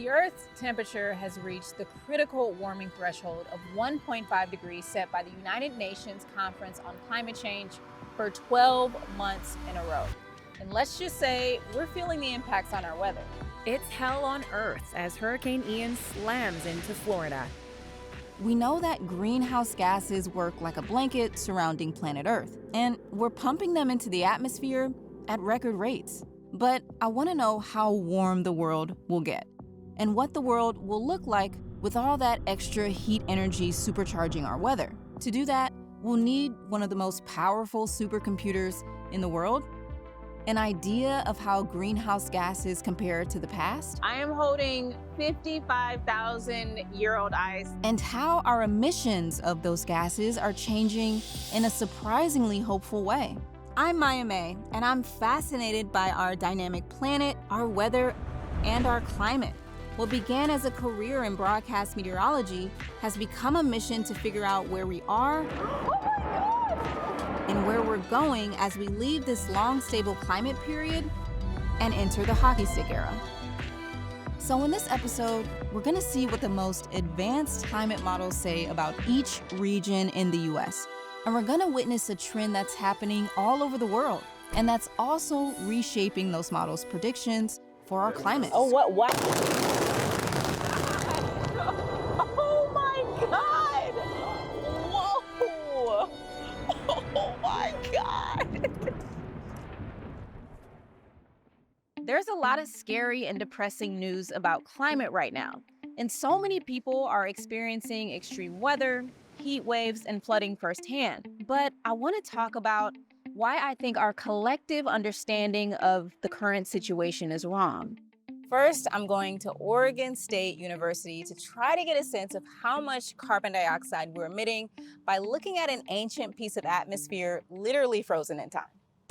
The Earth's temperature has reached the critical warming threshold of 1.5 degrees set by the United Nations Conference on Climate Change for 12 months in a row. And let's just say we're feeling the impacts on our weather. It's hell on Earth as Hurricane Ian slams into Florida. We know that greenhouse gases work like a blanket surrounding planet Earth, and we're pumping them into the atmosphere at record rates. But I want to know how warm the world will get, and what the world will look like with all that extra heat energy supercharging our weather. To do that, we'll need one of the most powerful supercomputers in the world. An idea of how greenhouse gases compare to the past? I am holding 55,000-year-old ice. And how our emissions of those gases are changing in a surprisingly hopeful way. I'm Maiya May, and I'm fascinated by our dynamic planet, our weather, and our climate. What began as a career in broadcast meteorology has become a mission to figure out where we are and where we're going as we leave this long, stable climate period and enter the hockey stick era. So in this episode, we're gonna see what the most advanced climate models say about each region in the US. And we're gonna witness a trend that's happening all over the world, and that's also reshaping those models' predictions for our climate. Oh, what? Oh my God! Whoa! Oh my God! There's a lot of scary and depressing news about climate right now, and so many people are experiencing extreme weather, heat waves, and flooding firsthand. But I want to talk about why I think our collective understanding of the current situation is wrong. First, I'm going to Oregon State University to try to get a sense of how much carbon dioxide we're emitting by looking at an ancient piece of atmosphere literally frozen in time.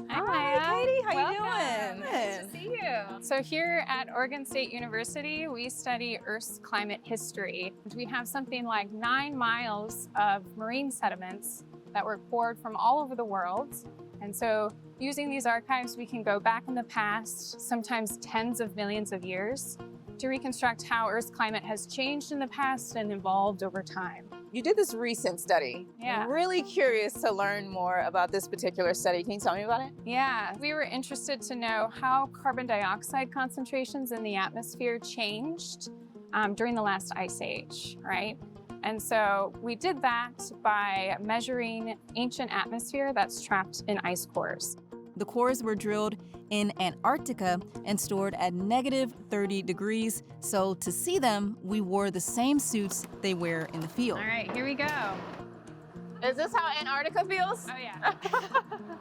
Hi, Maiya. Katie, how Welcome. you doing? Nice to see you. So here at Oregon State University, we study Earth's climate history. We have something like 9 miles of marine sediments that were poured from all over the world. And so using these archives, we can go back in the past, sometimes tens of millions of years, to reconstruct how Earth's climate has changed in the past and evolved over time. You did this recent study. Yeah. I'm really curious to learn more about this particular study. Can you tell me about it? Yeah, we were interested to know how carbon dioxide concentrations in the atmosphere changed during the last ice age, right? And so we did that by measuring ancient atmosphere that's trapped in ice cores. The cores were drilled in Antarctica and stored at -30 degrees. So to see them, we wore the same suits they wear in the field. All right, here we go. Is this how Antarctica feels? Oh yeah.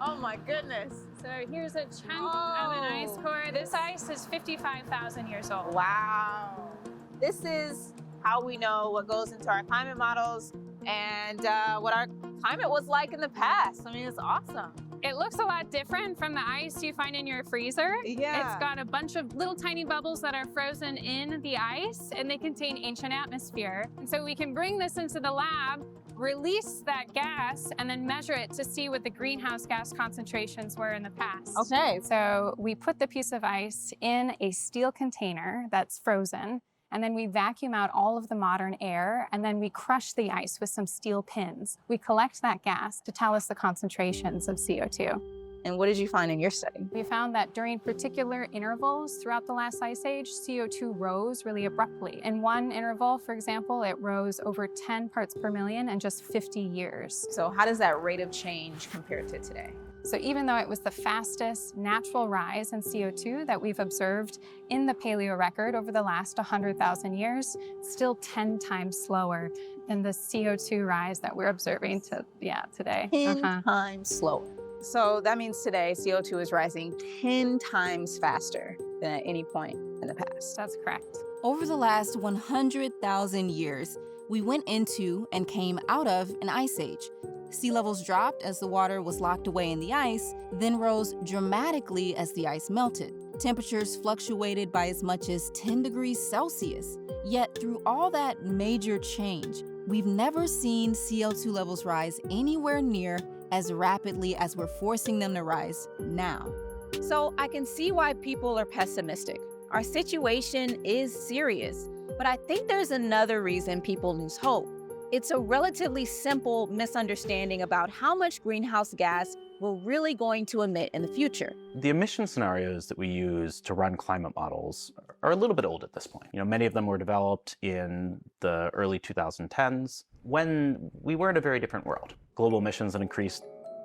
Oh my goodness. So here's a chunk of an ice core. This ice is 55,000 years old. Wow. This is how we know what goes into our climate models and what our climate was like in the past. I mean, it's awesome. It looks a lot different from the ice you find in your freezer. Yeah. It's got a bunch of little tiny bubbles that are frozen in the ice, and they contain ancient atmosphere. And so we can bring this into the lab, release that gas, and then measure it to see what the greenhouse gas concentrations were in the past. Okay. So we put the piece of ice in a steel container that's frozen, and then we vacuum out all of the modern air, and then we crush the ice with some steel pins. We collect that gas to tell us the concentrations of CO2. And what did you find in your study? We found that during particular intervals throughout the last ice age, CO2 rose really abruptly. In one interval, for example, it rose over 10 parts per million in just 50 years. So how does that rate of change compare to today? So even though it was the fastest natural rise in CO2 that we've observed in the paleo record over the last 100,000 years, still 10 times slower than the CO2 rise that we're observing today. 10 times slower. So that means today CO2 is rising 10 times faster than at any point in the past. That's correct. Over the last 100,000 years, we went into and came out of an ice age. Sea levels dropped as the water was locked away in the ice, then rose dramatically as the ice melted. Temperatures fluctuated by as much as 10 degrees Celsius. Yet through all that major change, we've never seen CO2 levels rise anywhere near as rapidly as we're forcing them to rise now. So I can see why people are pessimistic. Our situation is serious, but I think there's another reason people lose hope. It's a relatively simple misunderstanding about how much greenhouse gas we're really going to emit in the future. The emission scenarios that we use to run climate models are a little bit old at this point. Many of them were developed in the early 2010s when we were in a very different world. Global emissions had increased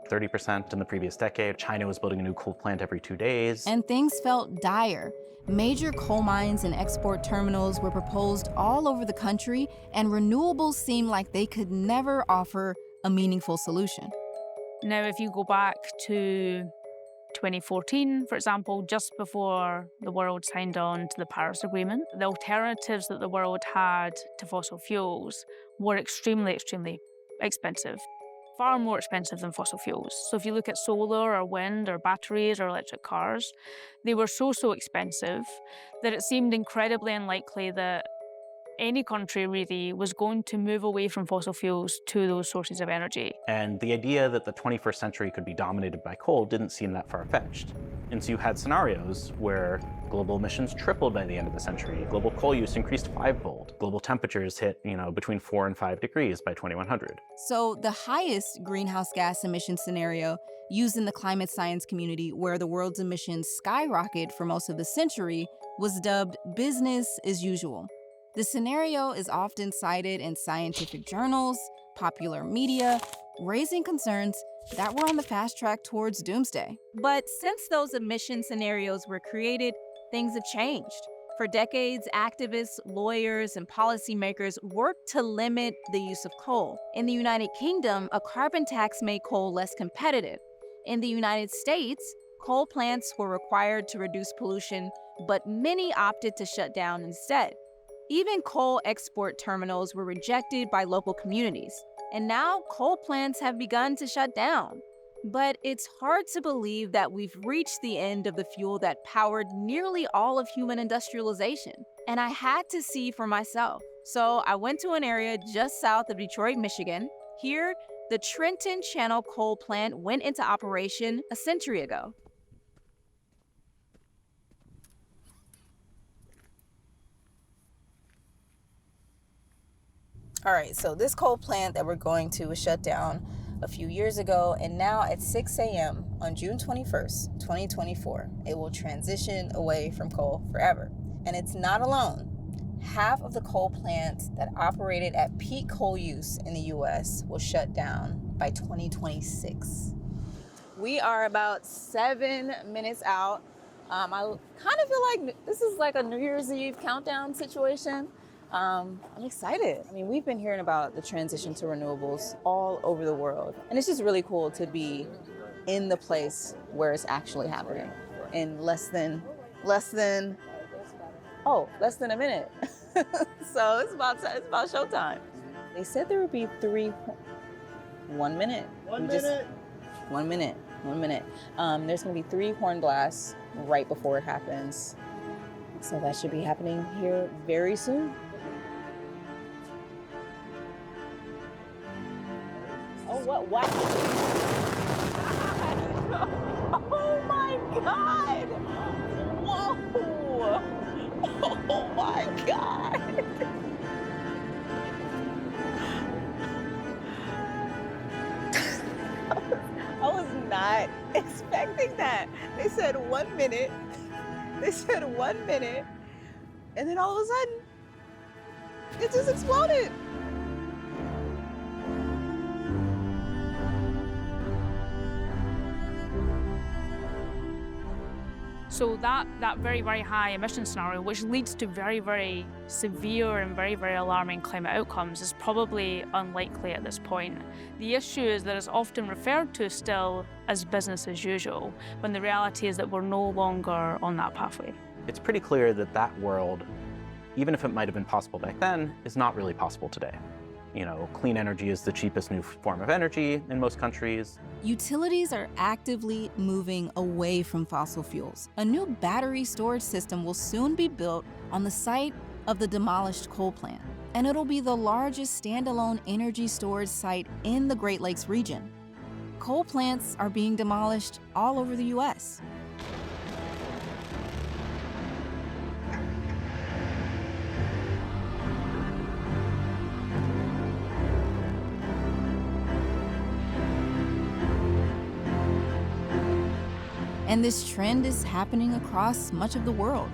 30% in the previous decade. China was building a new coal plant every 2 days. And things felt dire. Major coal mines and export terminals were proposed all over the country, and renewables seemed like they could never offer a meaningful solution. Now, if you go back to 2014, for example, just before the world signed on to the Paris Agreement, the alternatives that the world had to fossil fuels were extremely, extremely expensive. Far more expensive than fossil fuels. So if you look at solar or wind or batteries or electric cars, they were so expensive that it seemed incredibly unlikely that any country really was going to move away from fossil fuels to those sources of energy. And the idea that the 21st century could be dominated by coal didn't seem that far-fetched. And so you had scenarios where global emissions tripled by the end of the century. Global coal use increased 5-fold. Global temperatures hit, between 4 and 5 degrees by 2100. So the highest greenhouse gas emission scenario used in the climate science community, where the world's emissions skyrocketed for most of the century, was dubbed business as usual. The scenario is often cited in scientific journals, popular media, raising concerns that we're on the fast track towards doomsday. But since those emission scenarios were created, things have changed. For decades, activists, lawyers, and policymakers worked to limit the use of coal. In the United Kingdom, a carbon tax made coal less competitive. In the United States, coal plants were required to reduce pollution, but many opted to shut down instead. Even coal export terminals were rejected by local communities, and now coal plants have begun to shut down. But it's hard to believe that we've reached the end of the fuel that powered nearly all of human industrialization. And I had to see for myself. So I went to an area just south of Detroit, Michigan. Here, the Trenton Channel coal plant went into operation a century ago. All right, so this coal plant that we're going to was shut down a few years ago, and now at 6 a.m. on June 21st, 2024, it will transition away from coal forever. And it's not alone. Half of the coal plants that operated at peak coal use in the U.S. will shut down by 2026. We are about 7 minutes out. I kind of feel like this is like a New Year's Eve countdown situation. I'm excited. We've been hearing about the transition to renewables all over the world. And it's just really cool to be in the place where it's actually happening in less than a minute. So it's about showtime. They said there would be 1 minute. 1 minute. 1 minute. 1 minute. There's gonna be 3 horn blasts right before it happens. So that should be happening here very soon. Oh, what? Oh my God! Whoa! Oh my God! I was not expecting that. They said 1 minute. And then all of a sudden, it just exploded. So that very, very high emission scenario, which leads to very, very severe and very, very alarming climate outcomes, is probably unlikely at this point. The issue is that it's often referred to still as business as usual, when the reality is that we're no longer on that pathway. It's pretty clear that that world, even if it might have been possible back then, is not really possible today. Clean energy is the cheapest new form of energy in most countries. Utilities are actively moving away from fossil fuels. A new battery storage system will soon be built on the site of the demolished coal plant, and it'll be the largest standalone energy storage site in the Great Lakes region. Coal plants are being demolished all over the U.S. And this trend is happening across much of the world.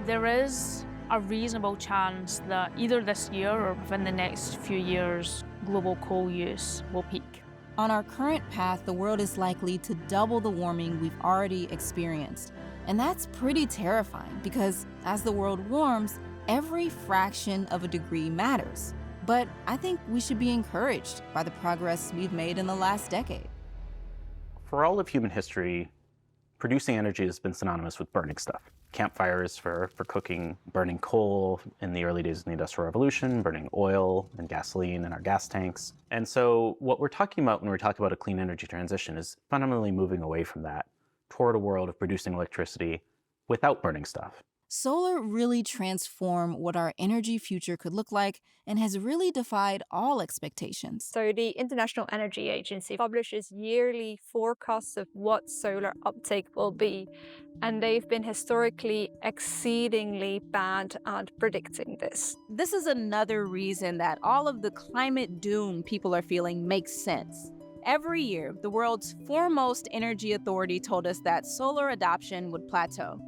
There is a reasonable chance that either this year or within the next few years, global coal use will peak. On our current path, the world is likely to double the warming we've already experienced. And that's pretty terrifying because as the world warms, every fraction of a degree matters. But I think we should be encouraged by the progress we've made in the last decade. For all of human history, producing energy has been synonymous with burning stuff. Campfires for cooking, burning coal in the early days of the Industrial Revolution, burning oil and gasoline in our gas tanks. And so what we're talking about when we talk about a clean energy transition is fundamentally moving away from that toward a world of producing electricity without burning stuff. Solar really transformed what our energy future could look like and has really defied all expectations. So the International Energy Agency publishes yearly forecasts of what solar uptake will be, and they've been historically exceedingly bad at predicting this. This is another reason that all of the climate doom people are feeling makes sense. Every year, the world's foremost energy authority told us that solar adoption would plateau.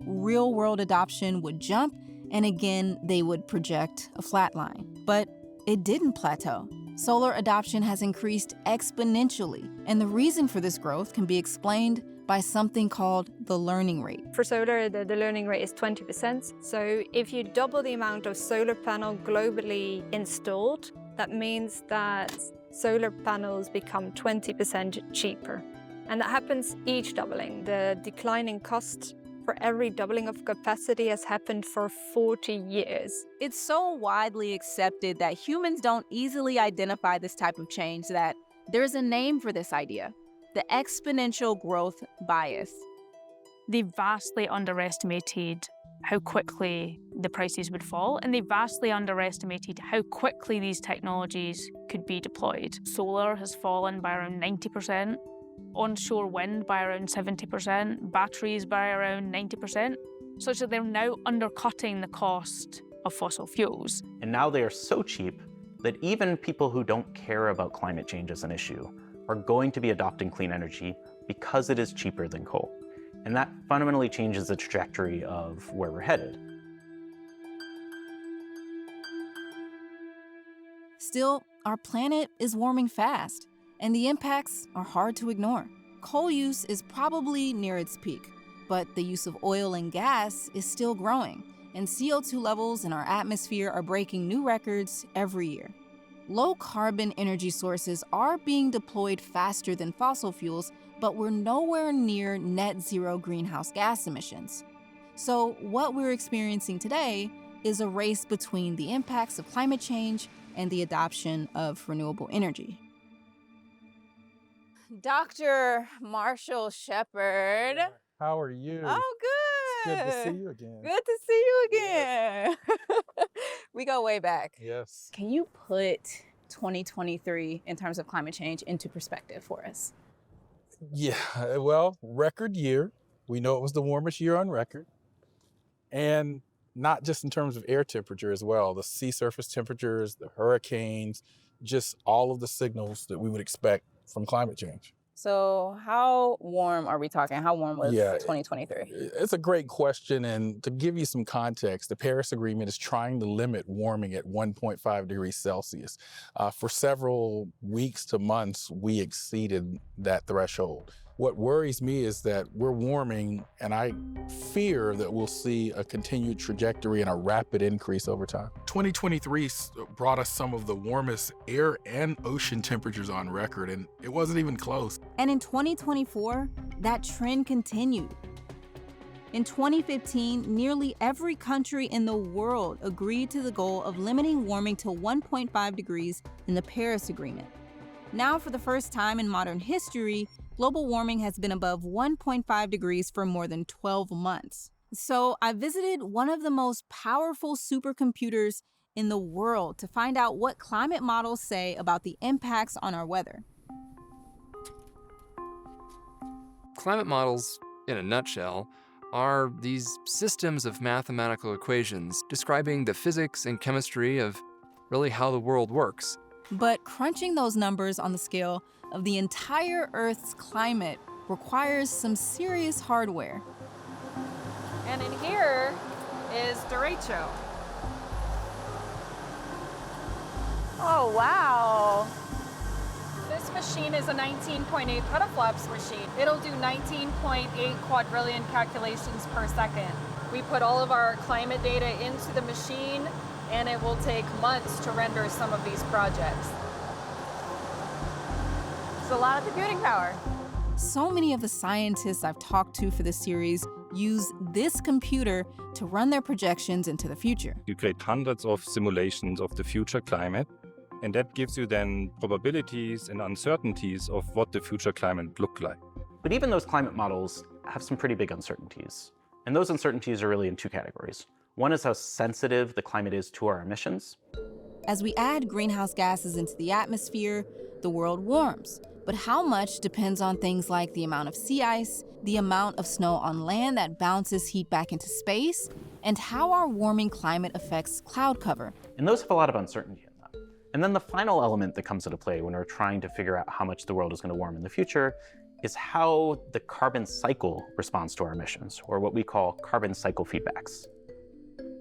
Real-world adoption would jump, and again, they would project a flat line. But it didn't plateau. Solar adoption has increased exponentially, and the reason for this growth can be explained by something called the learning rate. For solar, the learning rate is 20%. So if you double the amount of solar panel globally installed, that means that solar panels become 20% cheaper. And that happens each doubling. The declining cost for every doubling of capacity has happened for 40 years. It's so widely accepted that humans don't easily identify this type of change that there's a name for this idea: the exponential growth bias. They vastly underestimated how quickly the prices would fall, and they vastly underestimated how quickly these technologies could be deployed. Solar has fallen by around 90%. Onshore wind by around 70%, batteries by around 90%, such that they're now undercutting the cost of fossil fuels. And now they are so cheap that even people who don't care about climate change as an issue are going to be adopting clean energy because it is cheaper than coal. And that fundamentally changes the trajectory of where we're headed. Still, our planet is warming fast, and the impacts are hard to ignore. Coal use is probably near its peak, but the use of oil and gas is still growing, and CO2 levels in our atmosphere are breaking new records every year. Low-carbon energy sources are being deployed faster than fossil fuels, but we're nowhere near net zero greenhouse gas emissions. So what we're experiencing today is a race between the impacts of climate change and the adoption of renewable energy. Dr. Marshall Shepard. How are you? Oh, good. It's good to see you again. Good to see you again. We go way back. Yes. Can you put 2023 in terms of climate change into perspective for us? Yeah, well, record year. We know it was the warmest year on record. And not just in terms of air temperature as well, the sea surface temperatures, the hurricanes, just all of the signals that we would expect from climate change. So how warm are we talking? How warm was 2023? It's a great question. And to give you some context, the Paris Agreement is trying to limit warming at 1.5 degrees Celsius. For several weeks to months, we exceeded that threshold. What worries me is that we're warming, and I fear that we'll see a continued trajectory and a rapid increase over time. 2023 brought us some of the warmest air and ocean temperatures on record, and it wasn't even close. And in 2024, that trend continued. In 2015, nearly every country in the world agreed to the goal of limiting warming to 1.5 degrees in the Paris Agreement. Now, for the first time in modern history, global warming has been above 1.5 degrees for more than 12 months. So I visited one of the most powerful supercomputers in the world to find out what climate models say about the impacts on our weather. Climate models, in a nutshell, are these systems of mathematical equations describing the physics and chemistry of really how the world works. But crunching those numbers on the scale of the entire Earth's climate requires some serious hardware. And in here is derecho. Oh, wow. This machine is a 19.8 petaflops machine. It'll do 19.8 quadrillion calculations per second. We put all of our climate data into the machine, and it will take months to render some of these projects. It's a lot of computing power. So many of the scientists I've talked to for this series use this computer to run their projections into the future. You create hundreds of simulations of the future climate, and that gives you then probabilities and uncertainties of what the future climate look like. But even those climate models have some pretty big uncertainties. And those uncertainties are really in two categories. One is how sensitive the climate is to our emissions. As we add greenhouse gases into the atmosphere, the world warms. But how much depends on things like the amount of sea ice, the amount of snow on land that bounces heat back into space, and how our warming climate affects cloud cover. And those have a lot of uncertainty in them. And then the final element that comes into play when we're trying to figure out how much the world is going to warm in the future is how the carbon cycle responds to our emissions, or what we call carbon cycle feedbacks.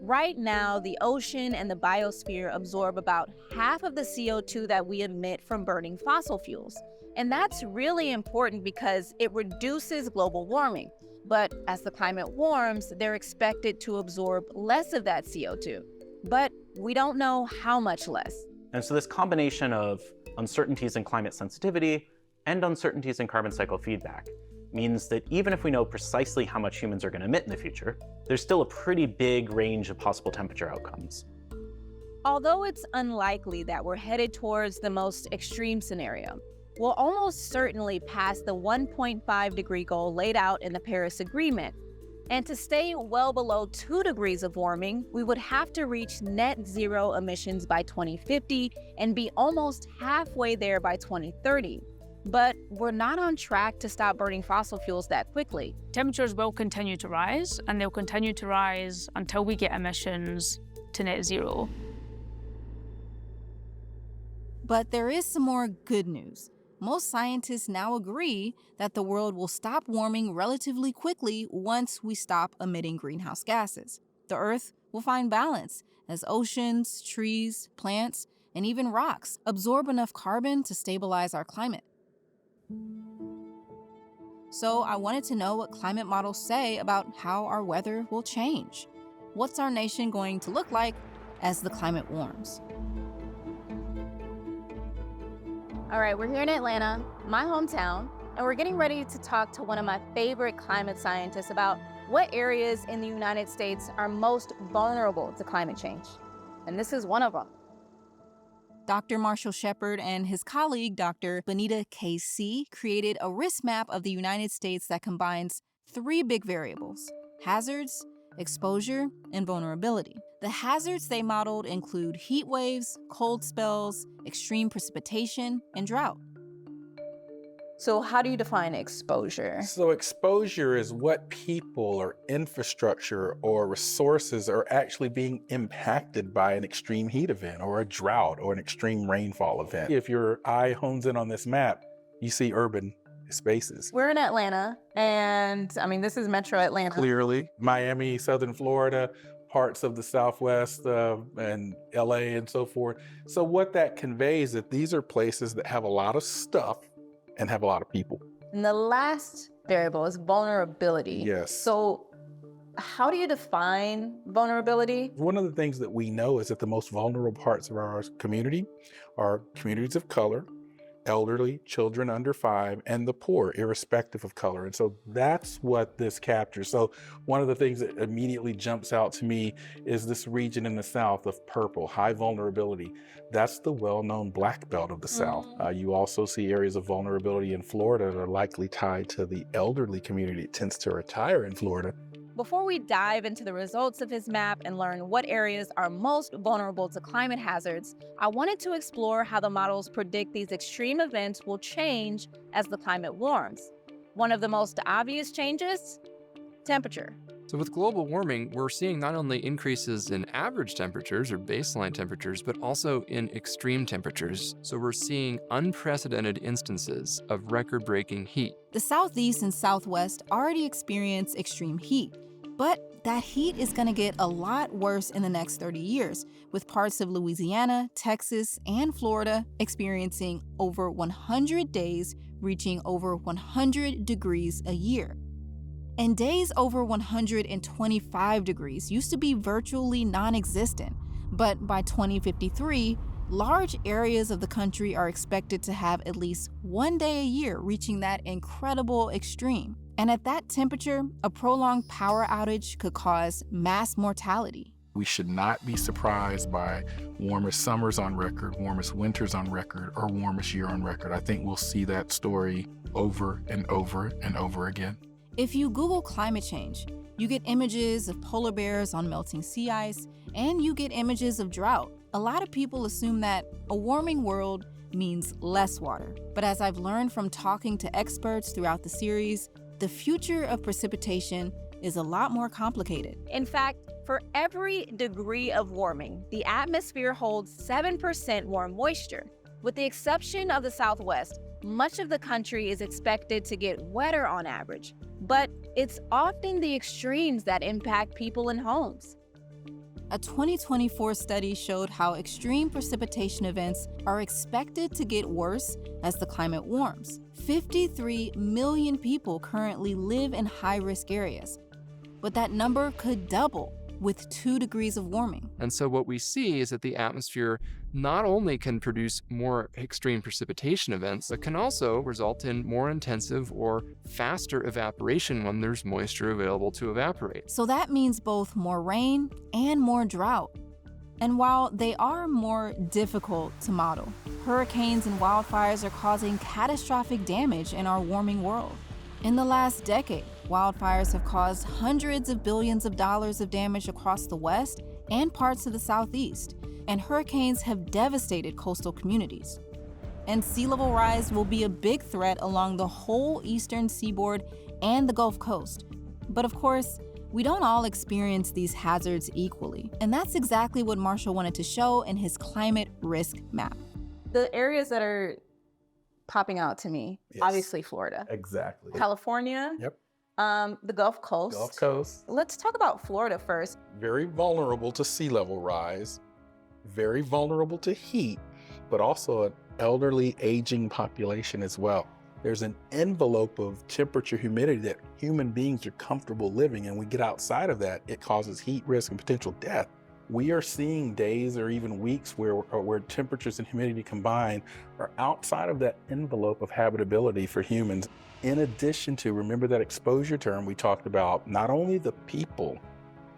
Right now, the ocean and the biosphere absorb about half of the CO2 that we emit from burning fossil fuels. And that's really important because it reduces global warming. But as the climate warms, they're expected to absorb less of that CO2. But we don't know how much less. And so this combination of uncertainties in climate sensitivity and uncertainties in carbon cycle feedback means that even if we know precisely how much humans are going to emit in the future, there's still a pretty big range of possible temperature outcomes. Although it's unlikely that we're headed towards the most extreme scenario, we'll almost certainly pass the 1.5 degree goal laid out in the Paris Agreement. And to stay well below 2 degrees of warming, we would have to reach net zero emissions by 2050 and be almost halfway there by 2030. But we're not on track to stop burning fossil fuels that quickly. Temperatures will continue to rise, and they'll continue to rise until we get emissions to net zero. But there is some more good news. Most scientists now agree that the world will stop warming relatively quickly once we stop emitting greenhouse gases. The Earth will find balance as oceans, trees, plants, and even rocks absorb enough carbon to stabilize our climate. So I wanted to know what climate models say about how our weather will change. What's our nation going to look like as the climate warms? All right, we're here in Atlanta, my hometown, and we're getting ready to talk to one of my favorite climate scientists about what areas in the United States are most vulnerable to climate change. And this is one of them. Dr. Marshall Shepard and his colleague, Dr. Bonita K.C., created a risk map of the United States that combines 3 big variables: hazards, exposure, and vulnerability. The hazards they modeled include heat waves, cold spells, extreme precipitation, and drought. So how do you define exposure? So exposure is what people or infrastructure or resources are actually being impacted by an extreme heat event or a drought or an extreme rainfall event. If your eye hones in on this map, you see urban spaces. We're in Atlanta, and this is Metro Atlanta. Clearly, Miami, Southern Florida, parts of the Southwest and LA and so forth. So what that conveys is that these are places that have a lot of stuff and have a lot of people. And the last variable is vulnerability. Yes. So how do you define vulnerability? One of the things that we know is that the most vulnerable parts of our community are communities of color, elderly, children under 5, and the poor, irrespective of color. And so that's what this captures. So one of the things that immediately jumps out to me is this region in the South of purple, high vulnerability. That's the well-known black belt of the South. You also see areas of vulnerability in Florida that are likely tied to the elderly community that tends to retire in Florida. Before we dive into the results of his map and learn what areas are most vulnerable to climate hazards, I wanted to explore how the models predict these extreme events will change as the climate warms. One of the most obvious changes? Temperature. So with global warming, we're seeing not only increases in average temperatures or baseline temperatures, but also in extreme temperatures. So we're seeing unprecedented instances of record-breaking heat. The Southeast and Southwest already experience extreme heat, but that heat is going to get a lot worse in the next 30 years, with parts of Louisiana, Texas, and Florida experiencing over 100 days reaching over 100 degrees a year. And days over 125 degrees used to be virtually non-existent, but by 2053, large areas of the country are expected to have at least one day a year reaching that incredible extreme. And at that temperature, a prolonged power outage could cause mass mortality. We should not be surprised by warmest summers on record, warmest winters on record, or warmest year on record. I think we'll see that story over and over and over again. If you Google climate change, you get images of polar bears on melting sea ice, and you get images of drought. A lot of people assume that a warming world means less water. But as I've learned from talking to experts throughout the series, the future of precipitation is a lot more complicated. In fact, for every degree of warming, the atmosphere holds 7% warm moisture. With the exception of the Southwest, much of the country is expected to get wetter on average, but it's often the extremes that impact people and homes. A 2024 study showed how extreme precipitation events are expected to get worse as the climate warms. 53 million people currently live in high-risk areas, but that number could double with 2 degrees of warming. And so what we see is that the atmosphere not only can produce more extreme precipitation events, but can also result in more intensive or faster evaporation when there's moisture available to evaporate. So that means both more rain and more drought. And while they are more difficult to model, hurricanes and wildfires are causing catastrophic damage in our warming world. In the last decade, wildfires have caused hundreds of billions of dollars of damage across the West and parts of the Southeast, and hurricanes have devastated coastal communities. And sea level rise will be a big threat along the whole eastern seaboard and the Gulf Coast. But of course, we don't all experience these hazards equally, and that's exactly what Marshall wanted to show in his climate risk map. The areas that are popping out to me, Yes. obviously Florida, Exactly. California, Yep. the Gulf Coast. Gulf Coast. Let's talk about Florida first. Very vulnerable to sea level rise, very vulnerable to heat, but also an elderly, aging population as well. There's an envelope of temperature, humidity that human beings are comfortable living, and we get outside of that, it causes heat risk and potential death. We are seeing days or even weeks where temperatures and humidity combined are outside of that envelope of habitability for humans. In addition to, remember that exposure term we talked about, not only the people,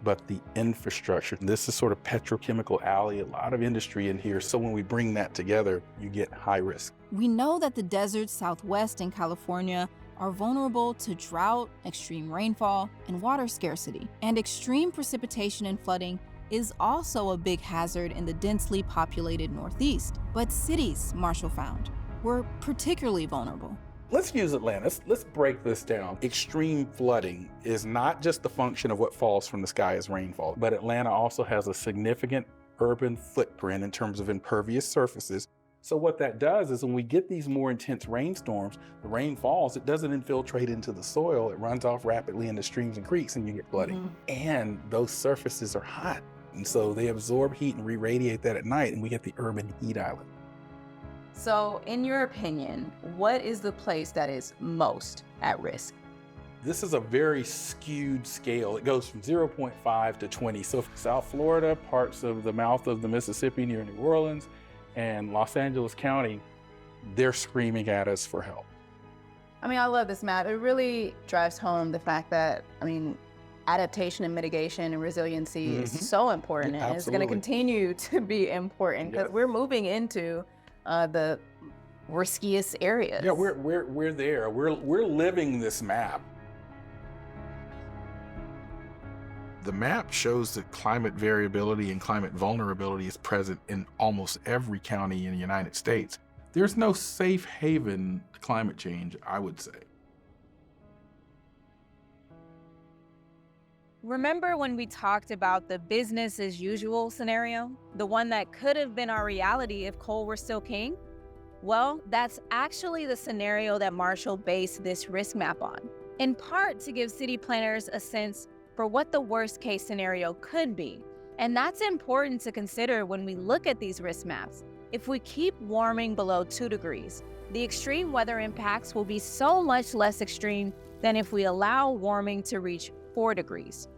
but the infrastructure. This is sort of petrochemical alley, a lot of industry in here. So when we bring that together, you get high risk. We know that the deserts southwest in California are vulnerable to drought, extreme rainfall, and water scarcity. And extreme precipitation and flooding is also a big hazard in the densely populated Northeast. But cities, Marshall found, were particularly vulnerable. Let's use Atlanta. Let's break this down. Extreme flooding is not just the function of what falls from the sky as rainfall, but Atlanta also has a significant urban footprint in terms of impervious surfaces. So what that does is when we get these more intense rainstorms, the rain falls, it doesn't infiltrate into the soil, it runs off rapidly into streams and creeks and you get flooding. And those surfaces are hot. And so they absorb heat and re-radiate that at night and we get the urban heat island. So in your opinion, what is the place that is most at risk? This is a very skewed scale. It goes from 0.5 to 20. So South Florida, parts of the mouth of the Mississippi near New Orleans, and Los Angeles County, they're screaming at us for help. I mean, I love this map. It really drives home the fact that, adaptation and mitigation and resiliency is so important. And it's going to continue to be important because we're moving into the riskiest areas. Yeah, we're there. We're living this map. The map shows that climate variability and climate vulnerability is present in almost every county in the United States. There's no safe haven to climate change, I would say. Remember when we talked about the business as usual scenario? The one that could have been our reality if coal were still king? Well, that's actually the scenario that Marshall based this risk map on, in part to give city planners a sense for what the worst case scenario could be. And that's important to consider when we look at these risk maps. If we keep warming below 2 degrees, the extreme weather impacts will be so much less extreme than if we allow warming to reach 4 degrees.